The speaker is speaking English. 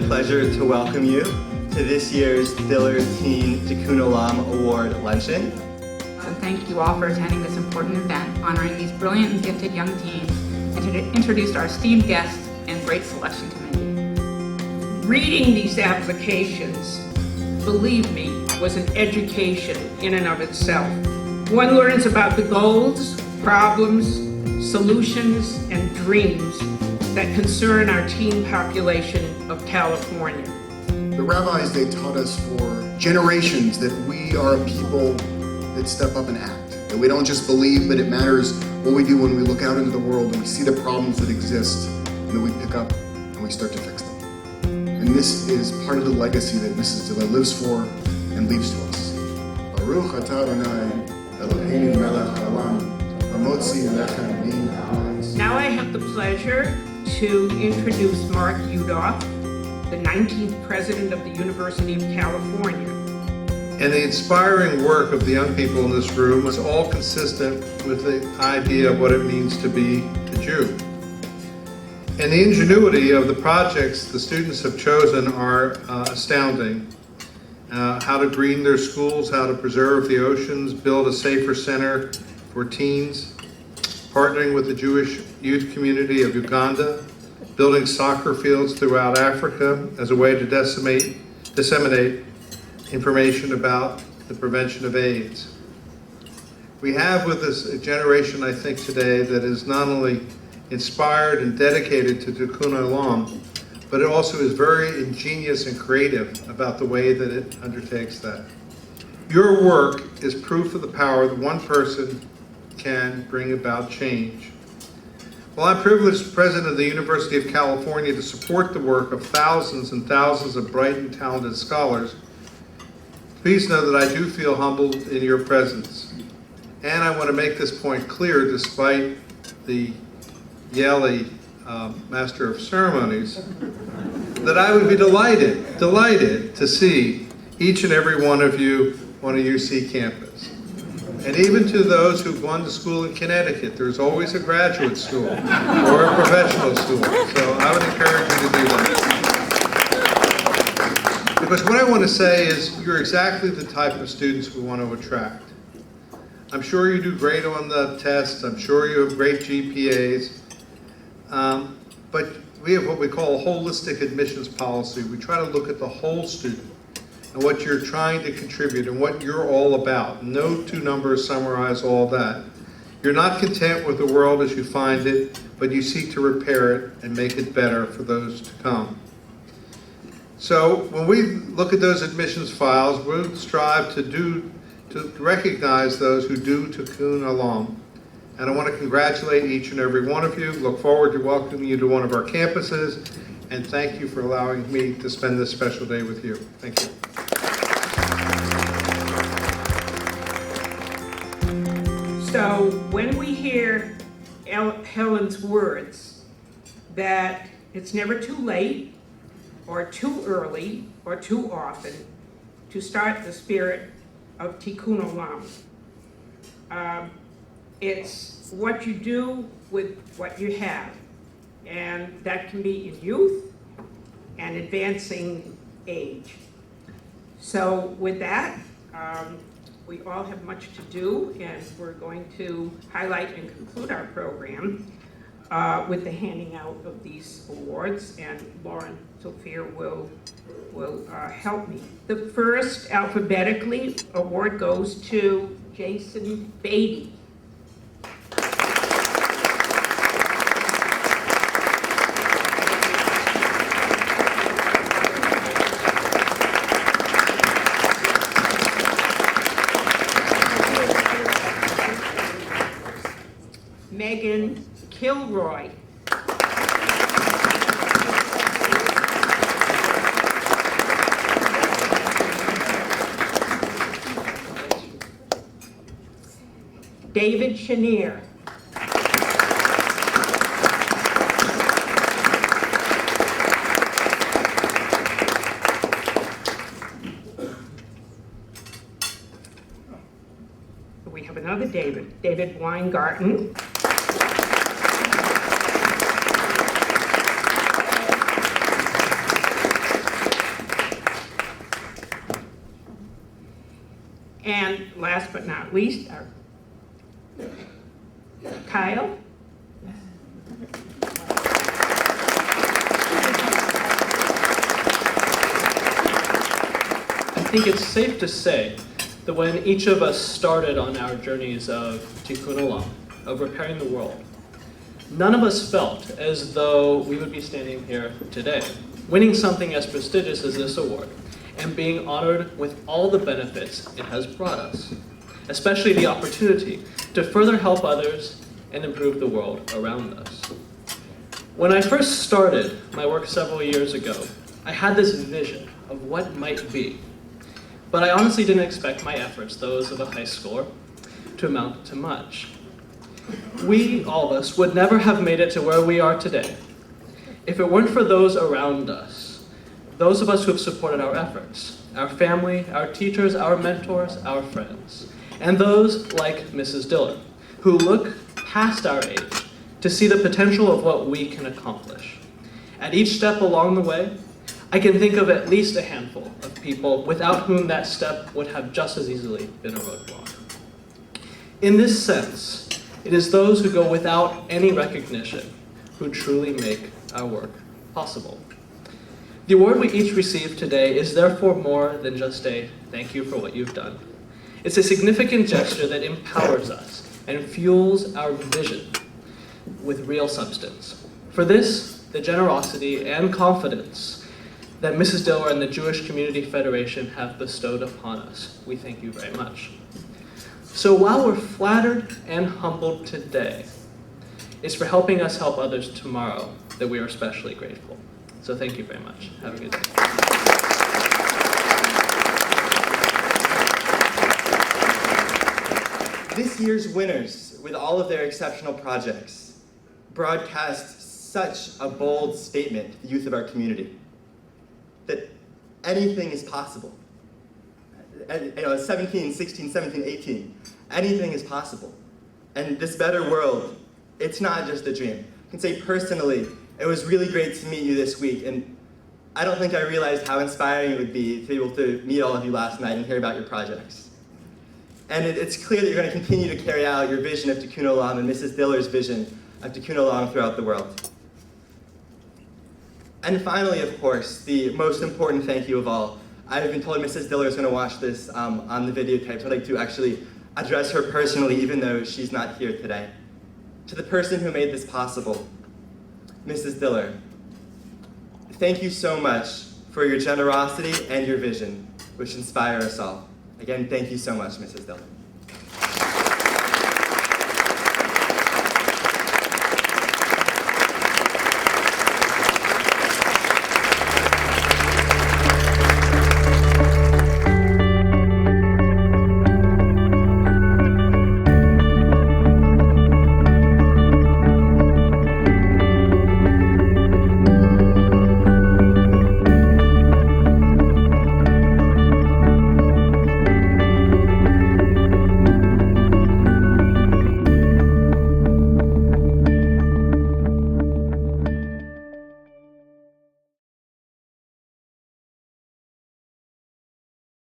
pleasure to welcome you to this year's Diller Teen Tikkun Olam Award Luncheon. So thank you all for attending this important event, honoring these brilliant and gifted young teens, and to introduce our esteemed guests and great selection committee. Reading these applications, believe me, was an education in and of itself. One learns about the goals, problems, solutions, and dreams that concern our teen population of California. The rabbis, they taught us for generations that we are a people that step up and act. That we don't just believe, but it matters what we do when we look out into the world and we see the problems that exist, and that we pick up and we start to fix them. And this is part of the legacy that Mrs. Diller lives for and leaves to us. Baruch atah Adonai Eloheinu melech haolam hamotzi lechem min haaretz. Now I have the pleasure to introduce Mark Udoff, the 19th president of the University of California. And the inspiring work of the young people in this room is all consistent with the idea of what it means to be a Jew. And the ingenuity of the projects the students have chosen are astounding. How to green their schools, how to preserve the oceans, build a safer center for teens, partnering with the Jewish youth community of Uganda, building soccer fields throughout Africa as a way to disseminate information about the prevention of AIDS. We have with us a generation, I think, today that is not only inspired and dedicated to Tikkun Olam, but it also is very ingenious and creative about the way that it undertakes that. Your work is proof of the power that one person can bring about change. Well, I'm privileged as president of the University of California to support the work of thousands and thousands of bright and talented scholars. Please know that I do feel humbled in your presence. And I want to make this point clear, despite the yelly Master of Ceremonies, that I would be delighted to see each and every one of you on a UC campus. And even to those who've gone to school in Connecticut, there's always a graduate school or a professional school. So I would encourage you to do that. Because what I want to say is you're exactly the type of students we want to attract. I'm sure you do great on the tests. I'm sure you have great GPAs. But we have what we call a holistic admissions policy. We try to look at the whole student and what you're trying to contribute and what you're all about. No two numbers summarize all that. You're not content with the world as you find it, but you seek to repair it and make it better for those to come. So when we look at those admissions files, we'll strive to recognize those who do Tikkun Olam. And I want to congratulate each and every one of you. Look forward to welcoming you to one of our campuses. And thank you for allowing me to spend this special day with you. Thank you. So when we hear Helen's words that it's never too late or too early or too often to start the spirit of Tikkun Olam, it's what you do with what you have, and that can be in youth and advancing age. So with that, we all have much to do, and we're going to highlight and conclude our program with the handing out of these awards, and Lauren Sophia will help me. The first alphabetically award goes to Jason Beatty. Megan Kilroy. David Chenier. We have another David Weingarten. And last but not least, our Kyle. I think it's safe to say that when each of us started on our journeys of Tikkun Olam, of repairing the world, none of us felt as though we would be standing here today, winning something as prestigious as this award, and being honored with all the benefits it has brought us, especially the opportunity to further help others and improve the world around us. When I first started my work several years ago, I had this vision of what might be. But I honestly didn't expect my efforts, those of a high schooler, to amount to much. We, all of us, would never have made it to where we are today if it weren't for those around us, those of us who have supported our efforts, our family, our teachers, our mentors, our friends, and those like Mrs. Diller, who look past our age to see the potential of what we can accomplish. At each step along the way, I can think of at least a handful of people without whom that step would have just as easily been a roadblock. In this sense, it is those who go without any recognition who truly make our work possible. The award we each receive today is therefore more than just a thank you for what you've done. It's a significant gesture that empowers us and fuels our vision with real substance. For this, the generosity and confidence that Mrs. Diller and the Jewish Community Federation have bestowed upon us, we thank you very much. So while we're flattered and humbled today, it's for helping us help others tomorrow that we are especially grateful. So thank you very much. Have a good day. This year's winners, with all of their exceptional projects, broadcast such a bold statement to the youth of our community, that anything is possible. 17, 16, 17, 18, anything is possible. And this better world, it's not just a dream. I can say personally, it was really great to meet you this week, and I don't think I realized how inspiring it would be to be able to meet all of you last night and hear about your projects. And it's clear that you're going to continue to carry out your vision of Tikkun Olam and Mrs. Diller's vision of Tikkun Olam throughout the world. And finally, of course, the most important thank you of all. I've been told Mrs. Diller is going to watch this on the videotape, so I'd like to actually address her personally, even though she's not here today. To the person who made this possible, Mrs. Diller, thank you so much for your generosity and your vision, which inspire us all. Again, thank you so much, Mrs. Diller.